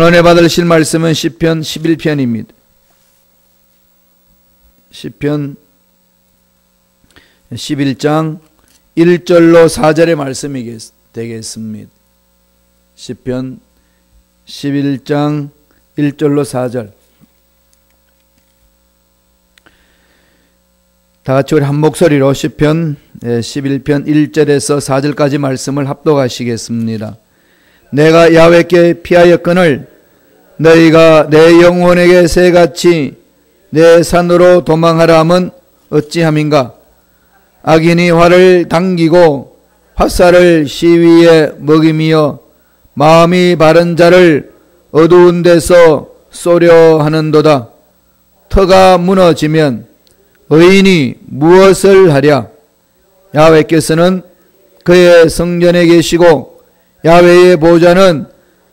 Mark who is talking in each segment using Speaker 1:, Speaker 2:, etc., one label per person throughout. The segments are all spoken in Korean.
Speaker 1: 오늘 받으실 말씀은 시편 11편입니다. 시편 11장 1절로 4절의 말씀이 되겠습니다. 시편 11장 1절로 4절. 다 같이 우리 한 목소리로 시편 11편 1절에서 4절까지 말씀을 합독하시겠습니다. 내가 야훼께 피하였거늘 너희가 내 영혼에게 새같이 내 산으로 도망하라 함은 어찌함인가. 악인이 활을 당기고 화살을 시위에 먹이며 마음이 바른 자를 어두운 데서 쏘려 하는도다. 터가 무너지면 의인이 무엇을 하랴. 야훼께서는 그의 성전에 계시고 야훼의 보좌는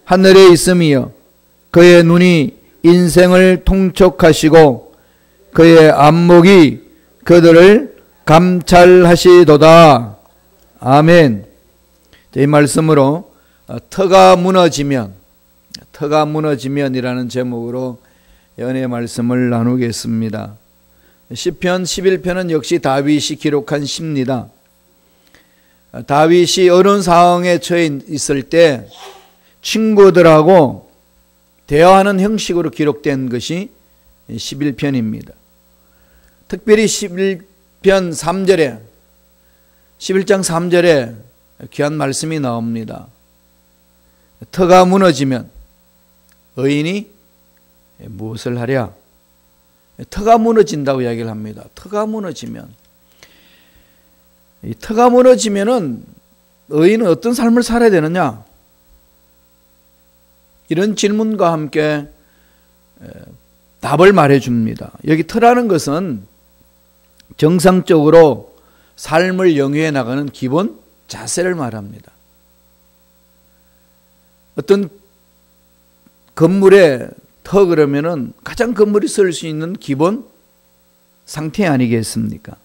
Speaker 1: 하늘에 있으며 그의 눈이 인생을 통촉하시고 그의 안목이 그들을 감찰하시도다. 아멘. 이 말씀으로 터가 무너지면이라는 제목으로 연의 말씀을 나누겠습니다. 시편 11편은 역시 다윗이 기록한 시입니다. 다윗이 어려운 상황에 처해 있을 때 친구들하고 대화하는 형식으로 기록된 것이 11편입니다. 특별히 11편 3절에 11장 3절에 귀한 말씀이 나옵니다. 터가 무너지면 의인이 무엇을 하랴. 터가 무너진다고 이야기를 합니다. 터가 무너지면, 이 터가 무너지면은 의인은 어떤 삶을 살아야 되느냐? 이런 질문과 함께 답을 말해 줍니다. 여기 터라는 것은 정상적으로 삶을 영위해 나가는 기본 자세를 말합니다. 어떤 건물에 터 그러면은 가장 건물이 설 수 있는 기본 상태 아니겠습니까?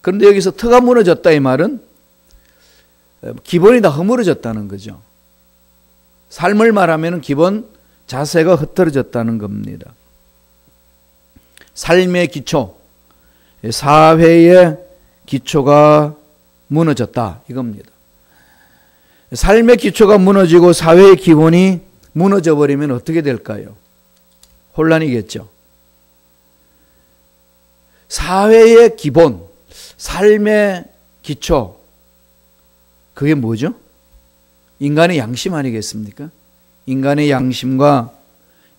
Speaker 1: 그런데 여기서 터가 무너졌다 이 말은 기본이 다 허물어졌다는 거죠. 삶을 말하면 기본 자세가 흐트러졌다는 겁니다. 삶의 기초, 사회의 기초가 무너졌다 이겁니다. 삶의 기초가 무너지고 사회의 기본이 무너져 버리면 어떻게 될까요? 혼란이겠죠. 사회의 기본, 삶의 기초, 그게 뭐죠? 인간의 양심 아니겠습니까? 인간의 양심과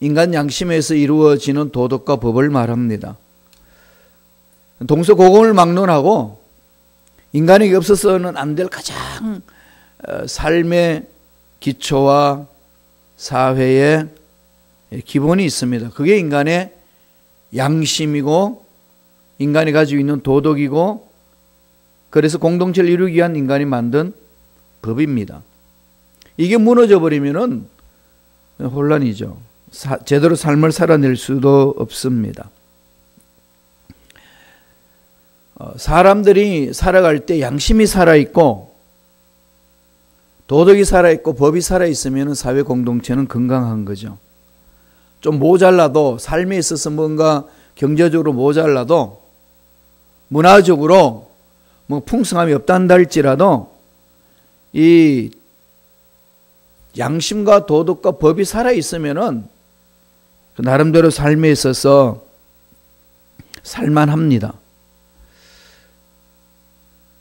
Speaker 1: 인간 양심에서 이루어지는 도덕과 법을 말합니다. 동서고금을 막론하고 인간에게 없어서는 안 될 가장 삶의 기초와 사회의 기본이 있습니다. 그게 인간의 양심이고 인간이 가지고 있는 도덕이고 그래서 공동체를 이루기 위한 인간이 만든 법입니다. 이게 무너져 버리면은 혼란이죠. 제대로 삶을 살아낼 수도 없습니다. 사람들이 살아갈 때 양심이 살아있고 도덕이 살아있고 법이 살아있으면 사회 공동체는 건강한 거죠. 좀 모자라도 삶에 있어서 뭔가 경제적으로 모자라도 문화적으로 뭐 풍성함이 없단다 할지라도 이 양심과 도덕과 법이 살아있으면은 나름대로 삶에 있어서 살만합니다.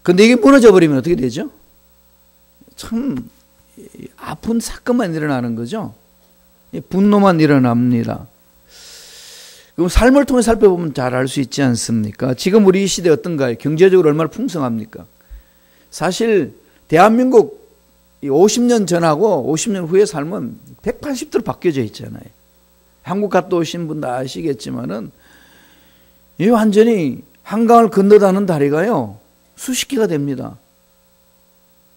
Speaker 1: 근데 이게 무너져 버리면 어떻게 되죠? 참 아픈 사건만 일어나는 거죠. 분노만 일어납니다. 그럼 삶을 통해 살펴보면 잘 알 수 있지 않습니까? 지금 우리 이 시대 어떤가요? 경제적으로 얼마나 풍성합니까? 사실 대한민국 50년 전하고 50년 후의 삶은 180도로 바뀌어져 있잖아요. 한국 갔다 오신 분 다 아시겠지만은 이 완전히 한강을 건너다는 다리가요 수십 개가 됩니다.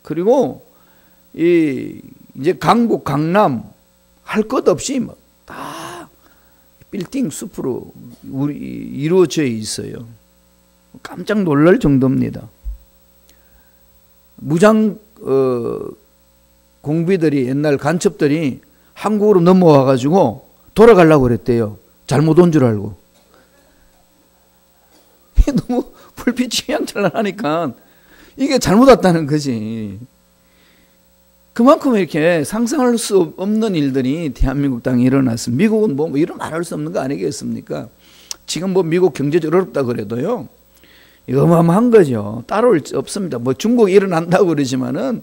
Speaker 1: 그리고 이제 강북, 강남 할 것 없이 다 빌딩 숲으로 이루어져 있어요. 깜짝 놀랄 정도입니다. 무장 공비들이 옛날 간첩들이 한국으로 넘어와가지고 돌아가려고 그랬대요. 잘못 온 줄 알고. 너무 불빛이 휘황찬란하니까 이게 잘못 왔다는 거지. 그만큼 이렇게 상상할 수 없는 일들이 대한민국 땅에 일어났습니다. 미국은 뭐 이런 말할 수 없는 거 아니겠습니까? 지금 뭐 미국 경제적으로 어렵다 그래도요. 이거 어마어마한 거죠. 따라올 수 없습니다. 뭐 중국이 일어난다고 그러지만은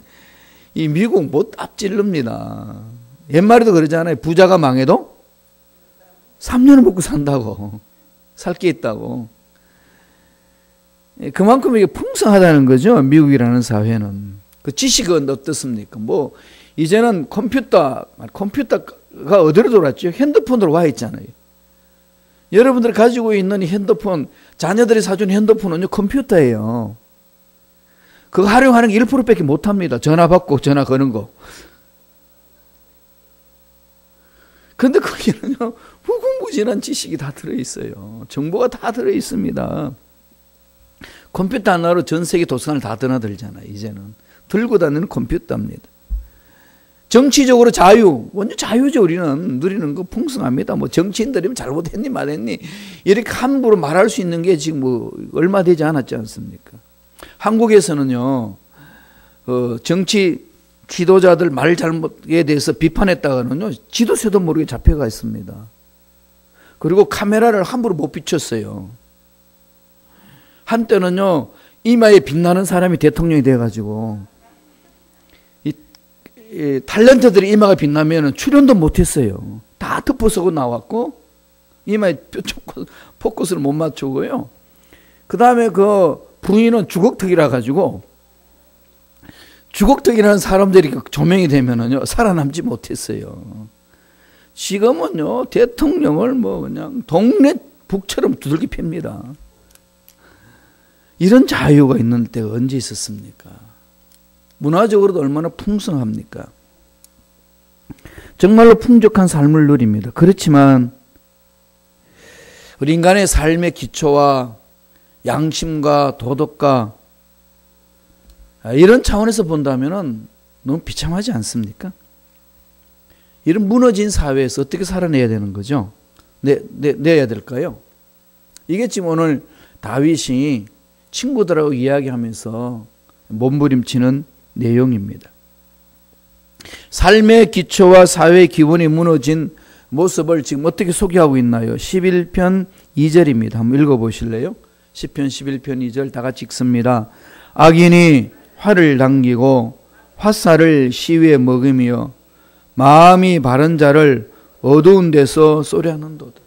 Speaker 1: 이 미국 못 앞질릅니다. 옛말에도 그러잖아요. 부자가 망해도 3년은 먹고 산다고. 살 게 있다고. 그만큼 이게 풍성하다는 거죠. 미국이라는 사회는. 그 지식은 어떻습니까? 뭐 이제는 컴퓨터가 어디로 돌았죠? 핸드폰으로 와 있잖아요. 여러분들이 가지고 있는 이 핸드폰, 자녀들이 사준 핸드폰은요, 컴퓨터예요. 그거 활용하는 게 1%밖에 못 합니다. 전화 받고 전화 거는 거. 근데 거기는요, 무궁무진한 지식이 다 들어있어요. 정보가 다 들어있습니다. 컴퓨터 하나로 전 세계 도서관을 다 드나들잖아요, 이제는. 들고 다니는 컴퓨터입니다. 정치적으로 자유, 완전 자유죠. 우리는 누리는 거 풍성합니다. 뭐 정치인들이면 잘못했니 말했니 이렇게 함부로 말할 수 있는 게 지금 뭐 얼마 되지 않았지 않습니까? 한국에서는요, 정치 지도자들 말 잘못에 대해서 비판했다가는요, 지도새도 모르게 잡혀가 있습니다. 그리고 카메라를 함부로 못 비췄어요. 한때는요, 이마에 빛나는 사람이 대통령이 돼가지고 이 탤런트들이 이마가 빛나면 출연도 못했어요. 다 덮어 쓰고 나왔고 이마에 포커스를 못 맞추고요. 그 다음에 그 부인은 주걱턱이라 가지고 주걱턱이라는 사람들이 조명이 되면은요 살아남지 못했어요. 지금은요 대통령을 뭐 그냥 동네 북처럼 두들겨 팹니다. 이런 자유가 있는 때가 언제 있었습니까? 문화적으로도 얼마나 풍성합니까? 정말로 풍족한 삶을 누립니다. 그렇지만 우리 인간의 삶의 기초와 양심과 도덕과 이런 차원에서 본다면 너무 비참하지 않습니까? 이런 무너진 사회에서 어떻게 살아내야 되는 거죠? 내야 될까요? 이게 지금 오늘 다윗이 친구들하고 이야기하면서 몸부림치는 내용입니다. 삶의 기초와 사회의 기본이 무너진 모습을 지금 어떻게 소개하고 있나요? 11편 2절입니다. 한번 읽어보실래요? 10편 11편 2절 다 같이 읽습니다. 악인이 활을 당기고 화살을 시위에 먹으며 마음이 바른 자를 어두운 데서 쏘려는도다.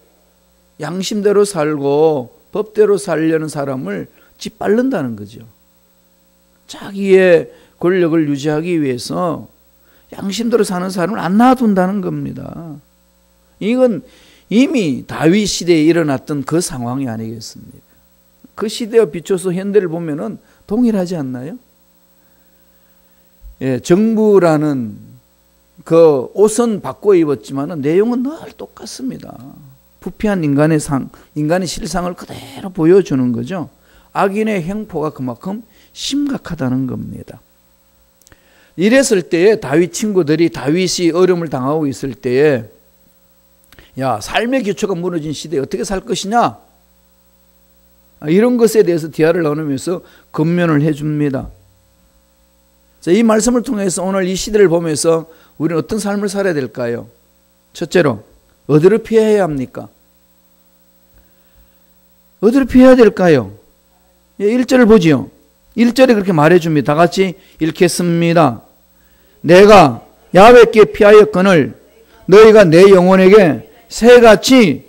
Speaker 1: 양심대로 살고 법대로 살려는 사람을 짓밟는다는 거죠. 자기의 권력을 유지하기 위해서 양심대로 사는 사람을 안 놔둔다는 겁니다. 이건 이미 다윗 시대에 일어났던 그 상황이 아니겠습니까? 그 시대와 비춰서 현대를 보면은 동일하지 않나요? 예, 정부라는 그 옷은 바꿔 입었지만은 내용은 늘 똑같습니다. 부패한 인간의 실상을 그대로 보여주는 거죠. 악인의 행포가 그만큼 심각하다는 겁니다. 이랬을 때에 다윗 친구들이 다윗이 어려움을 당하고 있을 때에 야, 삶의 기초가 무너진 시대에 어떻게 살 것이냐? 이런 것에 대해서 대화를 나누면서 권면을 해줍니다. 자, 이 말씀을 통해서 오늘 이 시대를 보면서 우리는 어떤 삶을 살아야 될까요? 첫째로 어디를 피해야 합니까? 어디를 피해야 될까요? 1절을 보지요. 1절에 그렇게 말해줍니다. 다 같이 읽겠습니다. 내가 야훼께 피하였거늘 너희가 내 영혼에게 새같이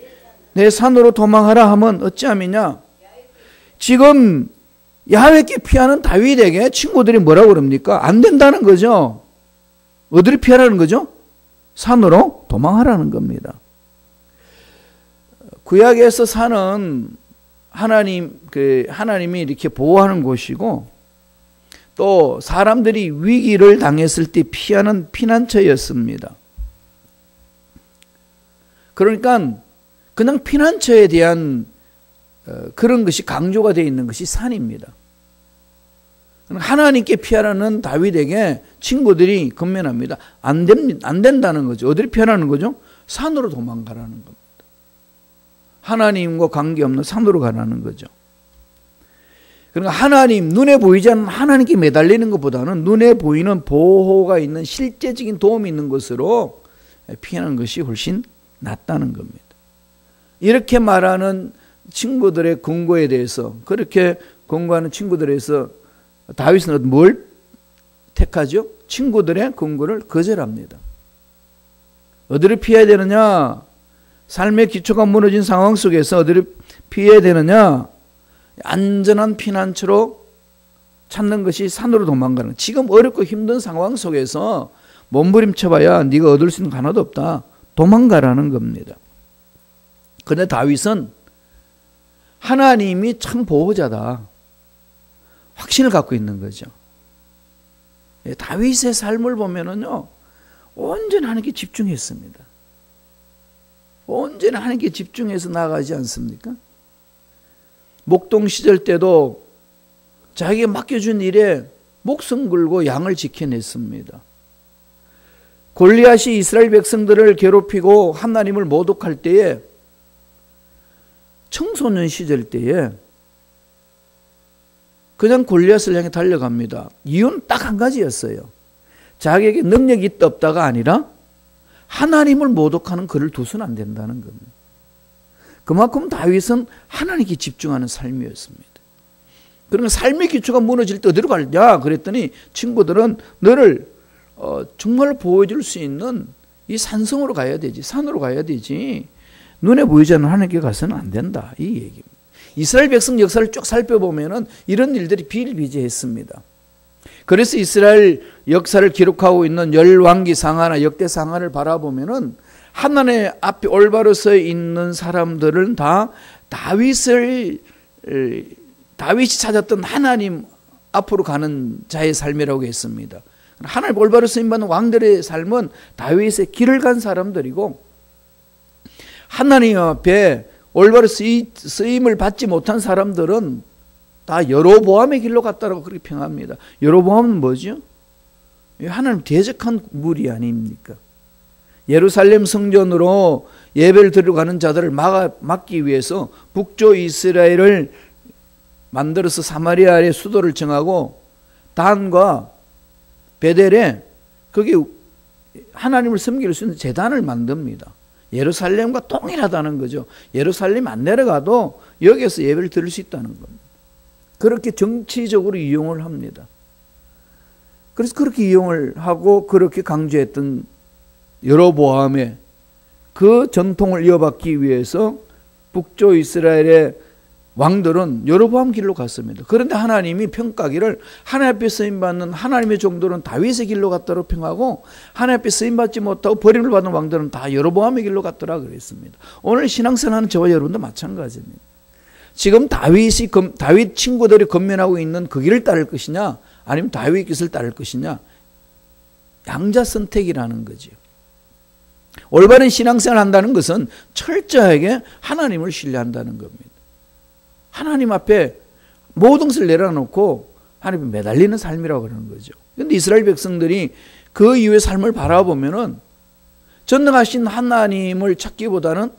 Speaker 1: 내 산으로 도망하라 하면 어찌함이냐? 지금 야훼께 피하는 다윗에게 친구들이 뭐라고 그럽니까? 안 된다는 거죠. 어디를 피하라는 거죠? 산으로 도망하라는 겁니다. 구약에서 산은 하나님이 이렇게 보호하는 곳이고 또 사람들이 위기를 당했을 때 피하는 피난처였습니다. 그러니까 그냥 피난처에 대한 그런 것이 강조가 되어 있는 것이 산입니다. 하나님께 피하라는 다윗에게 친구들이 건면합니다. 안 된다는 거죠. 어디로 피하라는 거죠? 산으로 도망가라는 겁니다. 하나님과 관계없는 산으로 가라는 거죠. 그러니까 하나님, 눈에 보이지 않는 하나님께 매달리는 것보다는 눈에 보이는 보호가 있는 실제적인 도움이 있는 것으로 피하는 것이 훨씬 낫다는 겁니다. 이렇게 말하는 친구들의 권고에 대해서, 그렇게 권고하는 친구들에 대해서 다윗은 뭘 택하죠? 친구들의 권고를 거절합니다. 어디를 피해야 되느냐? 삶의 기초가 무너진 상황 속에서 어디를 피해야 되느냐? 안전한 피난처로 찾는 것이 산으로 도망가는, 지금 어렵고 힘든 상황 속에서 몸부림쳐봐야 네가 얻을 수 있는 거 하나도 없다. 도망가라는 겁니다. 그런데 다윗은 하나님이 참 보호자다, 확신을 갖고 있는 거죠. 다윗의 삶을 보면은요, 온전히 하나님께 집중했습니다. 온전히 하나님께 집중해서 나아가지 않습니까? 목동 시절 때도 자기가 맡겨준 일에 목숨 걸고 양을 지켜냈습니다. 골리앗이 이스라엘 백성들을 괴롭히고 하나님을 모독할 때에, 청소년 시절 때에 그냥 골리앗을 향해 달려갑니다. 이유는 딱 한 가지였어요. 자기에게 능력이 있다 없다가 아니라 하나님을 모독하는 그를 두서는 안 된다는 겁니다. 그만큼 다윗은 하나님께 집중하는 삶이었습니다. 그러니까 삶의 기초가 무너질 때 어디로 가냐 그랬더니 친구들은 너를 정말 보호해줄 수 있는 이 산성으로 가야 되지, 산으로 가야 되지, 눈에 보이지 않는 하나님께 가서는 안 된다, 이 얘기입니다. 이스라엘 백성 역사를 쭉 살펴보면은 이런 일들이 비일비재했습니다. 그래서 이스라엘 역사를 기록하고 있는 열왕기상하나 역대상하를 바라보면은 하나님 앞에 올바로 서 있는 사람들은 다 다윗이 찾았던 하나님 앞으로 가는 자의 삶이라고 했습니다. 하나님 올바로 쓰임받는 왕들의 삶은 다윗의 길을 간 사람들이고, 하나님 앞에 올바로 쓰임을 받지 못한 사람들은 다 여로보암의 길로 갔다라고 그렇게 평합니다. 여로보암은 뭐죠? 하나님 대적한 무리 아닙니까? 예루살렘 성전으로 예배를 드리러 가는 자들을 막기 위해서 북쪽 이스라엘을 만들어서 사마리아의 수도를 정하고 단과 베델에 거기 하나님을 섬길 수 있는 제단을 만듭니다. 예루살렘과 동일하다는 거죠. 예루살렘 안 내려가도 여기에서 예배를 드릴 수 있다는 겁니다. 그렇게 정치적으로 이용을 합니다. 그래서 그렇게 이용을 하고 그렇게 강조했던 여로보암의 그 전통을 이어받기 위해서 북쪽 이스라엘의 왕들은 여로보암 길로 갔습니다. 그런데 하나님이 평가하기를 하나님 앞에 쓰임받는 하나님의 종들은 다윗의 길로 갔다고 평하고, 하나님 앞에 쓰임받지 못하고 버림을 받은 왕들은 다 여로보암의 길로 갔더라 그랬습니다. 오늘 신앙생활하는 저와 여러분도 마찬가지입니다. 지금 다윗 친구들이 건면하고 있는 그 길을 따를 것이냐, 아니면 다윗 길을 따를 것이냐, 양자 선택이라는 거죠. 올바른 신앙생활을 한다는 것은 철저하게 하나님을 신뢰한다는 겁니다. 하나님 앞에 모든 것을 내려놓고 하나님에 매달리는 삶이라고 그러는 거죠. 그런데 이스라엘 백성들이 그 이후의 삶을 바라보면은 전능하신 하나님을 찾기보다는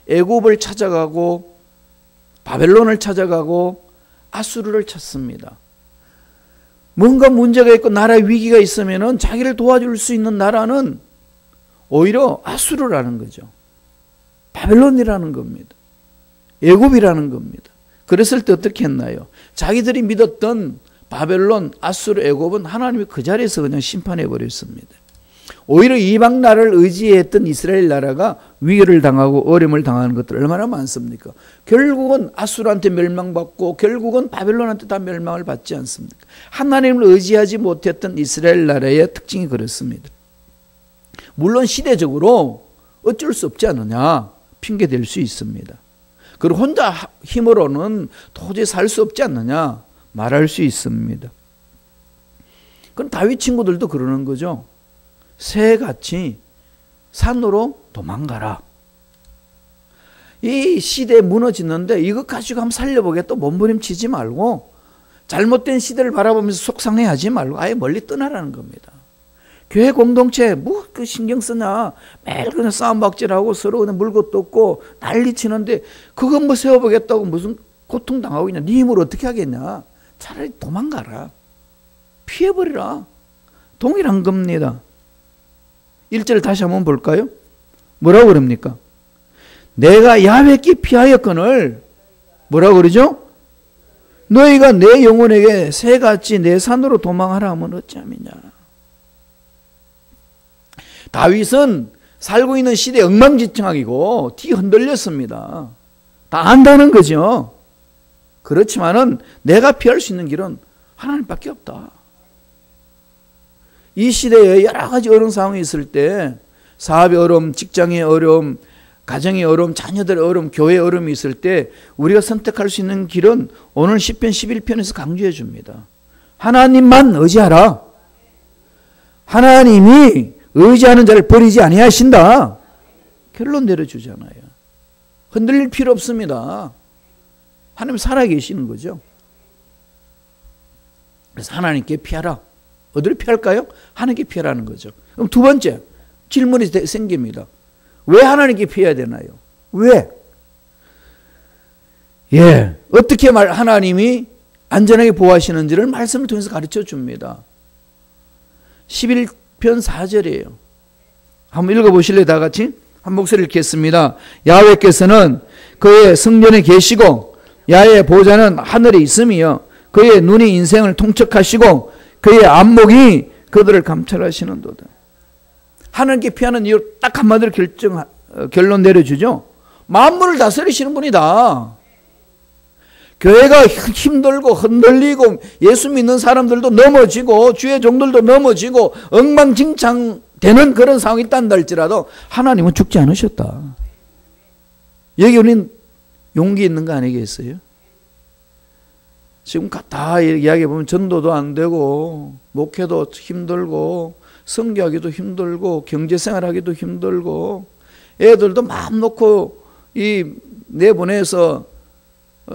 Speaker 1: 애굽을 찾아가고 바벨론을 찾아가고 아수르를 찾습니다. 뭔가 문제가 있고 나라에 위기가 있으면은 자기를 도와줄 수 있는 나라는 오히려 아수르라는 거죠. 바벨론이라는 겁니다. 애굽이라는 겁니다. 그랬을 때 어떻게 했나요? 자기들이 믿었던 바벨론, 아수르, 애굽은 하나님이 그 자리에서 그냥 심판해 버렸습니다. 오히려 이방 나라를 의지했던 이스라엘 나라가 위기를 당하고 어려움을 당하는 것들 얼마나 많습니까? 결국은 아수르한테 멸망받고 결국은 바벨론한테 다 멸망을 받지 않습니까? 하나님을 의지하지 못했던 이스라엘 나라의 특징이 그렇습니다. 물론 시대적으로 어쩔 수 없지 않느냐 핑계댈 수 있습니다. 그리고 혼자 힘으로는 도저히 살 수 없지 않느냐 말할 수 있습니다. 그럼 다윗 친구들도 그러는 거죠. 새같이 산으로 도망가라. 이 시대에 무너지는데 이것 가지고 한번 살려보겠다 몸부림치지 말고 잘못된 시대를 바라보면서 속상해하지 말고 아예 멀리 떠나라는 겁니다. 교회 공동체 뭐 그 신경 쓰냐, 매일 그냥 싸움박질하고 서로 그냥 물고 뜯고 난리치는데 그건 뭐 세워보겠다고 무슨 고통당하고 있냐, 네 힘으로 어떻게 하겠냐. 차라리 도망가라, 피해버리라. 동일한 겁니다. 1절 다시 한번 볼까요? 뭐라고 그럽니까? 내가 야훼께 피하였거늘 뭐라고 그러죠? 너희가 내 영혼에게 새같이 내 산으로 도망하라 하면 어찌함이냐. 다윗은 살고 있는 시대 엉망진창이고 뒤 흔들렸습니다. 다 안다는 거죠. 그렇지만은 내가 피할 수 있는 길은 하나님밖에 없다. 이 시대에 여러 가지 어려운 상황이 있을 때, 사업의 어려움, 직장의 어려움, 가정의 어려움, 자녀들의 어려움, 교회의 어려움이 있을 때 우리가 선택할 수 있는 길은 오늘 시편 11편에서 강조해 줍니다. 하나님만 의지하라. 하나님이 의지하는 자를 버리지 아니하신다. 결론 내려주잖아요. 흔들릴 필요 없습니다. 하나님 살아계시는 거죠. 그래서 하나님께 피하라. 어디를 피할까요? 하나님께 피하라는 거죠. 그럼 두 번째 질문이 생깁니다. 왜 하나님께 피해야 되나요? 왜? 어떻게 하나님이 안전하게 보호하시는지를 말씀을 통해서 가르쳐 줍니다. 11편 4절이에요. 한번 읽어보실래요? 다 같이? 한 목소리 읽겠습니다. 야훼께서는 그의 성전에 계시고 야훼의 보좌는 하늘에 있으며 그의 눈이 인생을 통촉하시고 그의 안목이 그들을 감찰하시는도다. 하나님께 피하는 이유 딱 한마디로 결론 내려주죠. 만물을 다스리시는 분이다. 교회가 힘들고 흔들리고 예수 믿는 사람들도 넘어지고 주의 종들도 넘어지고 엉망진창 되는 그런 상황이 있단다 할지라도 하나님은 죽지 않으셨다. 여기 우리는 용기 있는 거 아니겠어요? 지금 다 이야기해 보면 전도도 안 되고 목회도 힘들고 선교하기도 힘들고 경제생활하기도 힘들고 애들도 마음 놓고 내보내서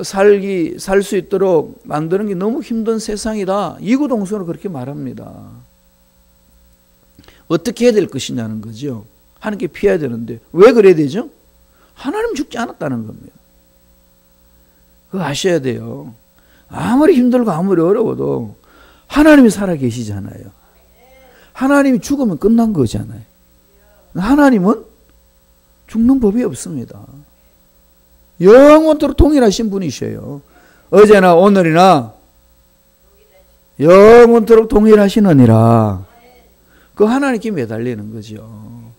Speaker 1: 살 수 있도록 만드는 게 너무 힘든 세상이다. 이구동성으로 그렇게 말합니다. 어떻게 해야 될 것이냐는 거죠. 하나님께 피해야 되는데 왜 그래야 되죠? 하나님 죽지 않았다는 겁니다. 그거 아셔야 돼요. 아무리 힘들고 아무리 어려워도 하나님이 살아계시잖아요. 하나님이 죽으면 끝난 거잖아요. 하나님은 죽는 법이 없습니다. 영원토록 동일하신 분이셔요. 어제나 오늘이나 영원토록 동일하시느니라. 그 하나님께 매달리는 거죠.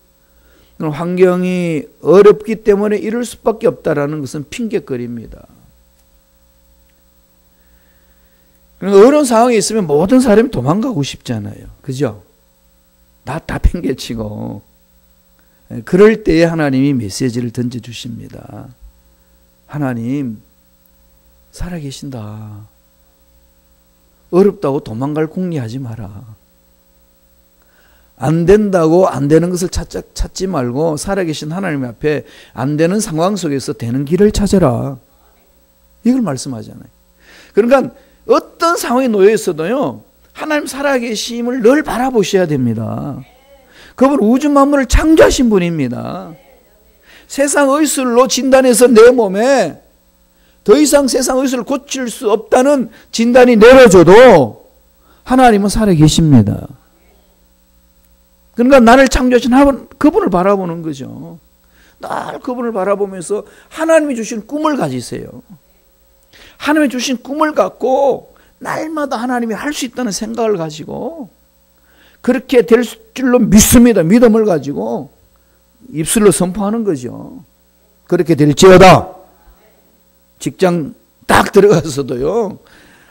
Speaker 1: 환경이 어렵기 때문에 이럴 수밖에 없다라는 것은 핑계거리입니다. 어려운 상황에 있으면 모든 사람이 도망가고 싶잖아요. 그죠? 다 팽개치고. 그럴 때에 하나님이 메시지를 던져주십니다. 하나님 살아계신다. 어렵다고 도망갈 궁리하지 마라. 안 된다고 안 되는 것을 찾지 말고 살아계신 하나님 앞에 안 되는 상황 속에서 되는 길을 찾아라. 이걸 말씀하잖아요. 그러니까 어떤 상황에 놓여 있어도요, 하나님 살아계심을 늘 바라보셔야 됩니다. 그분 우주 만물을 창조하신 분입니다. 세상 의술로 진단해서 내 몸에 더 이상 세상 의술을 고칠 수 없다는 진단이 내려져도 하나님은 살아계십니다. 그러니까 나를 창조하신 그분을 바라보는 거죠. 날 그분을 바라보면서 하나님이 주신 꿈을 가지세요. 하나님이 주신 꿈을 갖고 날마다 하나님이 할 수 있다는 생각을 가지고 그렇게 될 줄로 믿습니다. 믿음을 가지고 입술로 선포하는 거죠. 그렇게 될지어다. 직장 딱 들어가서도요,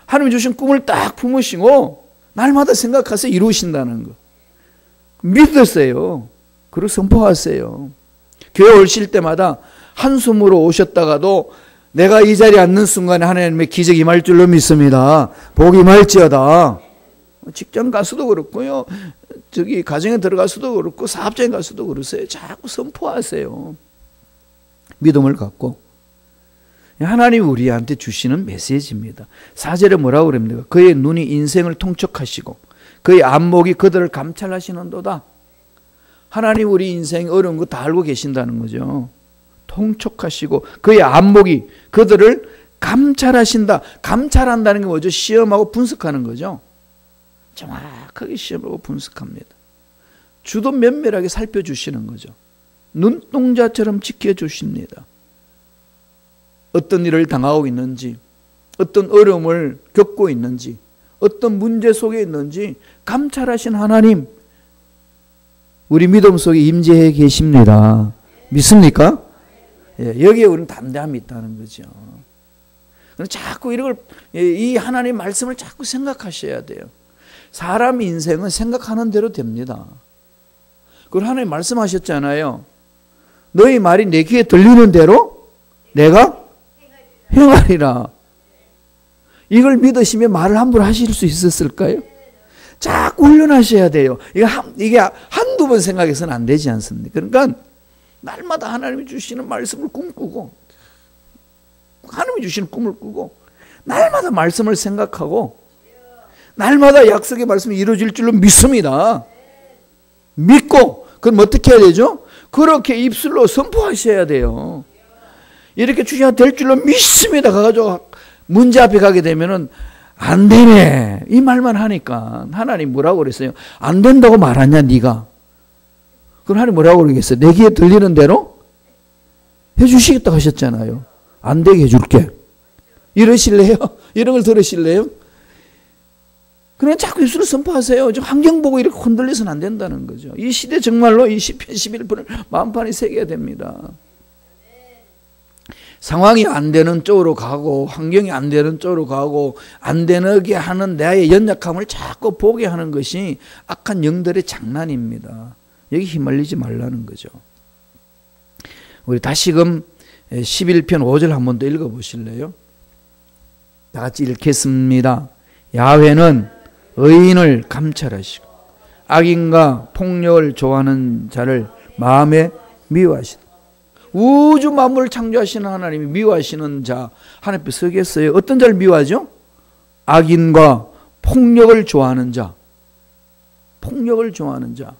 Speaker 1: 하나님이 주신 꿈을 딱 품으시고 날마다 생각해서 이루신다는 거. 믿으세요. 그리고 선포하세요. 교회 오실 때마다 한숨으로 오셨다가도 내가 이 자리에 앉는 순간에 하나님의 기적이 임할 줄로 믿습니다. 복이 임할지어다. 직장 가서도 그렇고요, 가정에 들어가서도 그렇고 사업장에 가서도 그러세요. 자꾸 선포하세요. 믿음을 갖고. 하나님이 우리한테 주시는 메시지입니다. 4절에 뭐라고 그럽니까? 그의 눈이 인생을 통촉하시고 그의 안목이 그들을 감찰하시는도다. 하나님 우리 인생 어려운 거 다 알고 계신다는 거죠. 통촉하시고 그의 안목이 그들을 감찰하신다. 감찰한다는 게 뭐죠? 시험하고 분석하는 거죠. 정확하게 시험하고 분석합니다. 주도 면밀하게 살펴주시는 거죠. 눈동자처럼 지켜주십니다. 어떤 일을 당하고 있는지, 어떤 어려움을 겪고 있는지, 어떤 문제 속에 있는지 감찰하신 하나님, 우리 믿음 속에 임재해 계십니다. 믿습니까? 예, 여기에 우리는 담대함이 있다는 거죠. 자꾸 이 하나님 말씀을 자꾸 생각하셔야 돼요. 사람 인생은 생각하는 대로 됩니다. 그리고 하나님 말씀하셨잖아요. 너희 말이 내 귀에 들리는 대로 내가 행하리라. 이걸 믿으시면 말을 함부로 하실 수 있었을까요? 자꾸 훈련하셔야 돼요. 이게 한두 번 생각해서는 안 되지 않습니까? 그러니까 날마다 하나님이 주시는 말씀을 꿈꾸고 하나님이 주시는 꿈을 꾸고 날마다 말씀을 생각하고 날마다 약속의 말씀이 이루어질 줄로 믿습니다. 믿고 그럼 어떻게 해야 되죠? 그렇게 입술로 선포하셔야 돼요. 이렇게 주셔야 될 줄로 믿습니다. 가가지고 문제 앞에 가게 되면은 안 되네 이 말만 하니까 하나님 뭐라고 그랬어요? 안 된다고 말하냐 네가? 그럼 하나님 뭐라고 그러겠어요? 내 귀에 들리는 대로 해주시겠다고 하셨잖아요. 안 되게 해줄게. 이러실래요? 이런 걸 들으실래요? 그러나 자꾸 입술을 선포하세요. 환경 보고 이렇게 흔들려서는 안 된다는 거죠. 이 시대 정말로 이 시편 11편을 마음판에 새겨야 됩니다. 상황이 안 되는 쪽으로 가고 환경이 안 되는 쪽으로 가고 안 되게 하는 나의 연약함을 자꾸 보게 하는 것이 악한 영들의 장난입니다. 여기 휘말리지 말라는 거죠. 우리 다시금 11편 5절 한 번 더 읽어보실래요? 다 같이 읽겠습니다. 야훼는 의인을 감찰하시고 악인과 폭력을 좋아하는 자를 마음에 미워하시다. 우주 만물을 창조하시는 하나님이 미워하시는 자 하나님 앞에 서겠어요? 어떤 자를 미워하죠? 악인과 폭력을 좋아하는 자, 폭력을 좋아하는 자,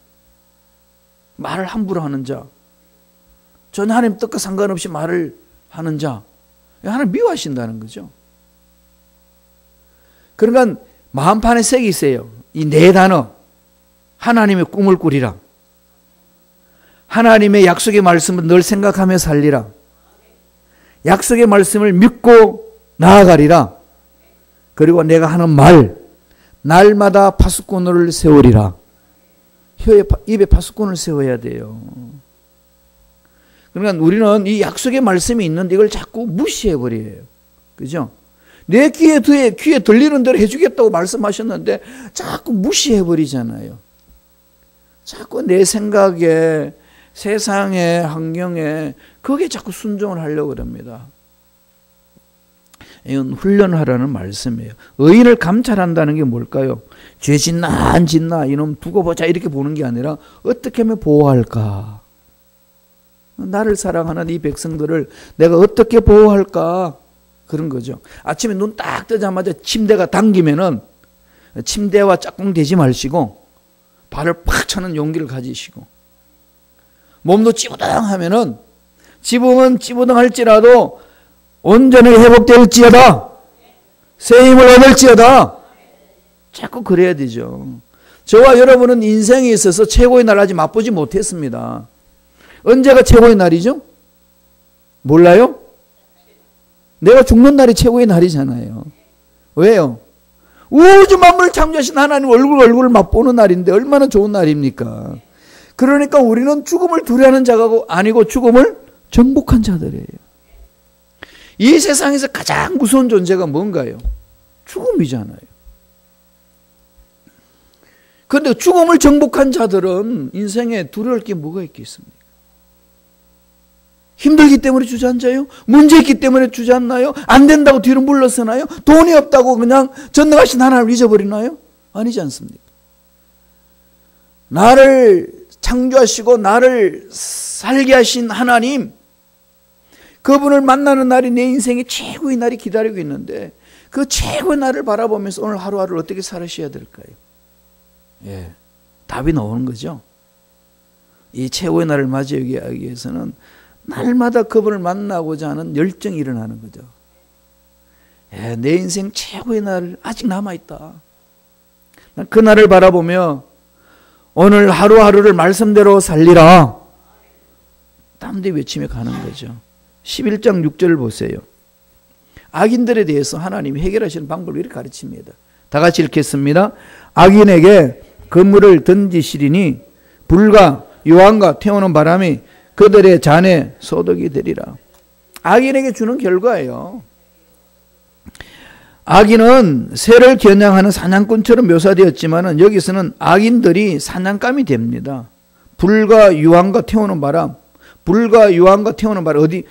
Speaker 1: 말을 함부로 하는 자, 전혀 하나님 뜻과 상관없이 말을 하는 자, 하나님 미워하신다는 거죠. 그러니까 마음판에 새기세요. 이 네 단어. 하나님의 꿈을 꾸리라. 하나님의 약속의 말씀을 늘 생각하며 살리라. 약속의 말씀을 믿고 나아가리라. 그리고 내가 하는 말, 날마다 파수꾼을 세우리라. 입에 파수꾼을 세워야 돼요. 그러니까 우리는 이 약속의 말씀이 있는데 이걸 자꾸 무시해버려요. 그죠? 내 귀에 들리는 대로 해주겠다고 말씀하셨는데 자꾸 무시해버리잖아요. 자꾸 내 생각에 세상의 환경에 거기에 자꾸 순종을 하려고 합니다. 이건 훈련하라는 말씀이에요. 의인을 감찰한다는 게 뭘까요? 죄 짓나 안 짓나 이놈 두고 보자 이렇게 보는 게 아니라 어떻게 하면 보호할까? 나를 사랑하는 이 백성들을 내가 어떻게 보호할까? 그런 거죠. 아침에 눈 딱 뜨자마자 침대가 당기면은 침대와 짝꿍 되지 마시고 발을 팍 차는 용기를 가지시고 몸도 찌부덩하면은 지붕은 찌부덩할지라도 온전하게 회복될지어다. 새 힘을 얻을지어다. 자꾸 그래야 되죠. 저와 여러분은 인생에 있어서 최고의 날 아직 맛보지 못했습니다. 언제가 최고의 날이죠? 몰라요? 내가 죽는 날이 최고의 날이잖아요. 왜요? 우주 만물을 창조하신 하나님 얼굴을 맛보는 날인데 얼마나 좋은 날입니까? 그러니까 우리는 죽음을 두려워하는 자가 아니고 죽음을 정복한 자들이에요. 이 세상에서 가장 무서운 존재가 뭔가요? 죽음이잖아요. 그런데 죽음을 정복한 자들은 인생에 두려울 게 뭐가 있겠습니까? 힘들기 때문에 주저앉아요? 문제 있기 때문에 주저앉나요? 안 된다고 뒤로 물러서나요? 돈이 없다고 그냥 전능하신 하나님을 잊어버리나요? 아니지 않습니까? 나를 창조하시고 나를 살게 하신 하나님, 그분을 만나는 날이 내 인생의 최고의 날이 기다리고 있는데 그 최고의 날을 바라보면서 오늘 하루하루를 어떻게 살으셔야 될까요? 예, 답이 나오는 거죠. 이 최고의 날을 맞이하기 위해서는 날마다 그분을 만나고자 하는 열정이 일어나는 거죠. 예, 내 인생 최고의 날 아직 남아있다. 그 날을 바라보며 오늘 하루하루를 말씀대로 살리라. 땀대 외치며 가는 거죠. 11장 6절을 보세요. 악인들에 대해서 하나님이 해결하시는 방법을 이렇게 가르칩니다. 다 같이 읽겠습니다. 악인에게 그물을 던지시리니 불과 유황과 태우는 바람이 그들의 잔에 소독이 되리라. 악인에게 주는 결과예요. 악인은 새를 겨냥하는 사냥꾼처럼 묘사되었지만 여기서는 악인들이 사냥감이 됩니다. 불과 유황과 태우는 바람. 불과 유황과 태우는 바람. 어디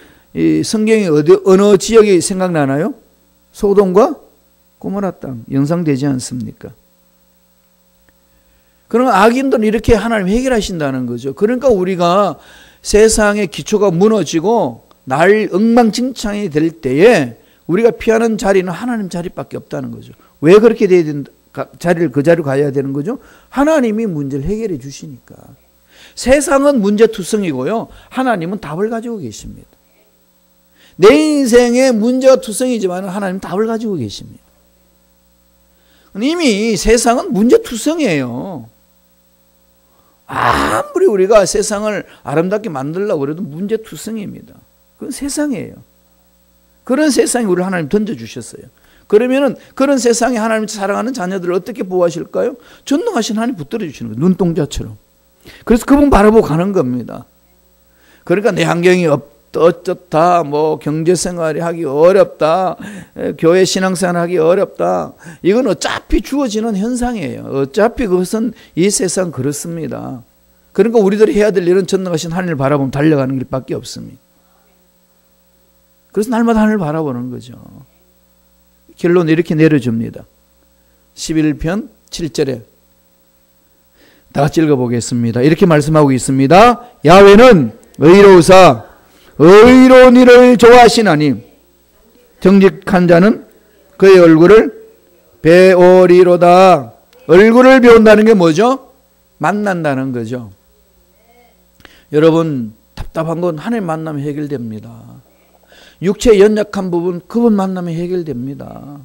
Speaker 1: 성경이 어느 지역이 생각나나요? 소돔과 고모라 땅 연상되지 않습니까? 그러면 악인들은 이렇게 하나님 해결하신다는 거죠. 그러니까 우리가 세상의 기초가 무너지고 날 엉망진창이 될 때에 우리가 피하는 자리는 하나님 자리밖에 없다는 거죠. 왜 그렇게 돼야 된다? 그 자리로 가야 되는 거죠? 하나님이 문제를 해결해 주시니까. 세상은 문제투성이고요. 하나님은 답을 가지고 계십니다. 내 인생의 문제가 투성이지만 하나님은 답을 가지고 계십니다. 이미 세상은 문제투성이에요. 아무리 우리가 세상을 아름답게 만들려고 해도 문제투성입니다. 그건 세상이에요. 그런 세상에 우리를 하나님 던져주셨어요. 그러면은 그런 세상에 하나님 사랑하는 자녀들을 어떻게 보호하실까요? 전능하신 하나님 붙들어 주시는 거예요. 눈동자처럼. 그래서 그분 바라보고 가는 겁니다. 그러니까 내 환경이 어쩌다, 경제생활이 하기 어렵다, 교회 신앙생활 하기 어렵다. 이건 어차피 주어지는 현상이에요. 어차피 그것은 이 세상 그렇습니다. 그러니까 우리들이 해야 될 일은 전능하신 하나님을 바라보면 달려가는 길밖에 없습니다. 그래서 날마다 하늘을 바라보는 거죠. 결론을 이렇게 내려줍니다. 11편 7절에 다 같이 읽어보겠습니다. 이렇게 말씀하고 있습니다. 야훼는 의로우사 의로운 일을 좋아하시나니 정직한 자는 그의 얼굴을 배우리로다. 얼굴을 배운다는 게 뭐죠? 만난다는 거죠. 여러분 답답한 건 하나님 만나면 해결됩니다. 육체의 연약한 부분 그분 만나면 해결됩니다.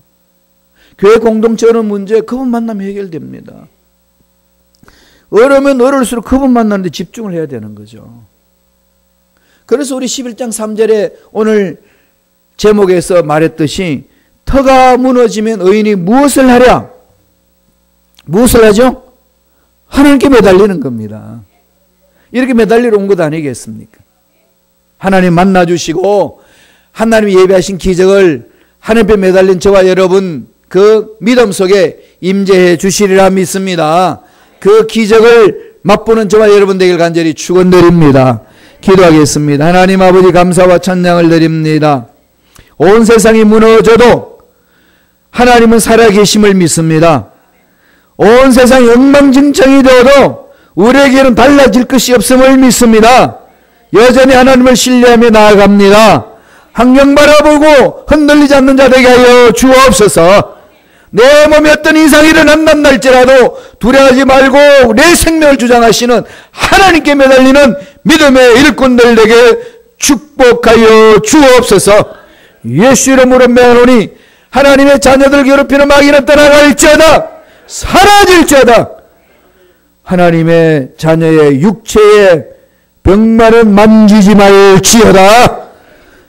Speaker 1: 교회 공동체 어려운 문제 그분 만나면 해결됩니다. 어려우면 어려울수록 그분 만나는데 집중을 해야 되는 거죠. 그래서 우리 11장 3절에 오늘 제목에서 말했듯이 터가 무너지면 의인이 무엇을 하랴? 무엇을 하죠? 하나님께 매달리는 겁니다. 이렇게 매달리러 온 것 아니겠습니까? 하나님 만나주시고 하나님이 예비하신 기적을 하나님께 매달린 저와 여러분 그 믿음 속에 임재해 주시리라 믿습니다. 그 기적을 맛보는 저와 여러분 되길 간절히 축원드립니다. 기도하겠습니다. 하나님 아버지 감사와 찬양을 드립니다. 온 세상이 무너져도 하나님은 살아계심을 믿습니다. 온 세상이 엉망진창이 되어도 우리에게는 달라질 것이 없음을 믿습니다. 여전히 하나님을 신뢰하며 나아갑니다. 환경 바라보고 흔들리지 않는 자 되게 하여 주옵소서. 내 몸에 어떤 이상이 일어난다 할지라도 두려워하지 말고 내 생명을 주장하시는 하나님께 매달리는 믿음의 일꾼들에게 축복하여 주옵소서. 예수 이름으로 명하노니 하나님의 자녀들 괴롭히는 마귀는 떠나갈지어다 사라질지어다. 하나님의 자녀의 육체의 병만은 만지지 말지어다.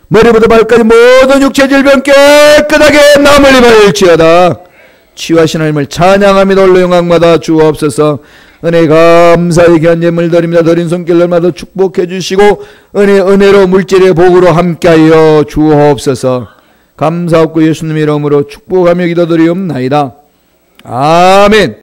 Speaker 1: 머리부터 발까지 모든 육체 질병 깨끗하게 나물리 말지어다. 치유하신 하나님을 찬양하며 홀로 영광받아 주옵소서. 은혜 감사의 귀한 예물 드립니다. 드린 손길 날마다 축복해 주시고 은혜로 물질의 복으로 함께하여 주옵소서. 감사하고 예수님 이름으로 축복하며 기도드리옵나이다. 아멘.